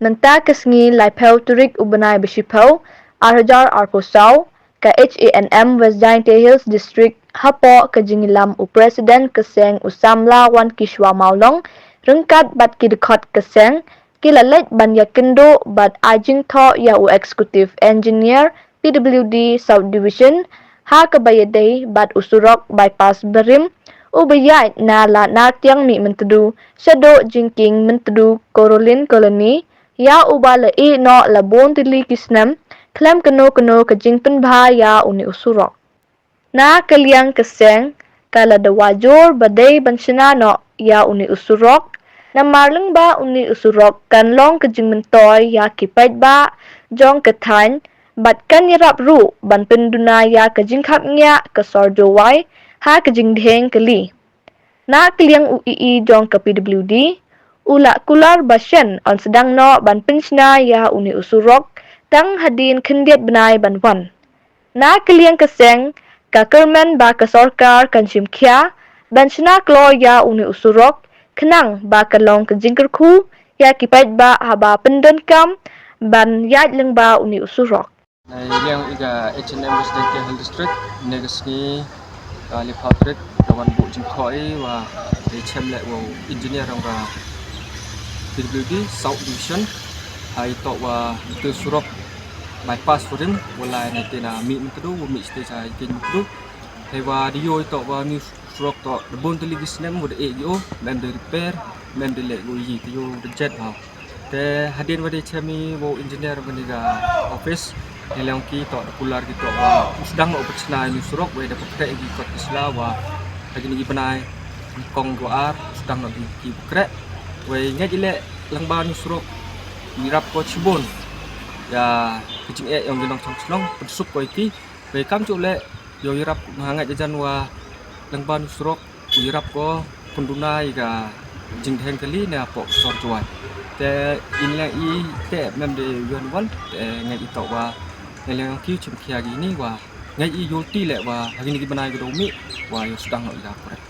Nanta kasngi laipel turik ubanai besipau, arhajar arposau, ka HANM West Jingthoh Hills District hapo ka jingilam u President kaseng usamla wan kishwa maulong, rengkat bat kidekot kaseng, kila leit ban yakindo bat jingthoh ya u Executive Engineer PWD South Division, ha kabayadai bat usurok bypass berim, ubayait na Ladnartiang mi mentedu, syado jingking mentedu Korolin Koloni, ya ubala no labon tili kisnam, klem keno ke jingpen bha ya uni usurok. Na kaliang keseng, kala da wajur badai bansina no ya uni usurok, na marleng ba uni usurok kan long ke jingmentoy ya kipait ba, jong ketan, bat kan yarap ru ban penduna ya ke jingkap nya ke sorjowai, ha ke jingdheng keli. Na kaliang U E.E jong ke PWD, ulak kular basyan on sedang no ban pensna ya uni usurok, tang hadin kendiat benai ban wan. Na kaliang keseng, ka kermen ba ke sorkar kan simkia, ban sena klo ya uni usurok, kenang ba kalong ke jingkerku, ya kipait ba haba pendon kam, ban yat leng ba uni usurok. Yang iga HANM West Jingthoh Hill District, negasni lipatrik kawan bu jingthoh wa chemlek wa engineer orang PWD South Division, hai tok wa tu surok bypass furim wala nanti na mi mentedu mi stay sa kin mentedu hewa dio tok wa ni surok tok debon teligis nem mud yo mem de repair mem de lek go yi yo de jet ha te hadin wadi chemi wo engineer baniga office helang ki tok kular ki tok wa sedang no pecna ni surok we dapat krek gi kot isla wa lagi ni penai kong doar sedang no ki krek we ngai lek langba ni surok mirap ko cibon ya kecing yang ginong song pensuk ko iki be kam cule yo irap hangat jajan wa langban surok irap ko penduna iga jingdheng kali ne apok sor juai te inla i te mem de yuan wan te ngai tok wa ngai ki chim kia gini wa ngai i yulti le wa hagini ki banai go mi wa yo sedang no ida korek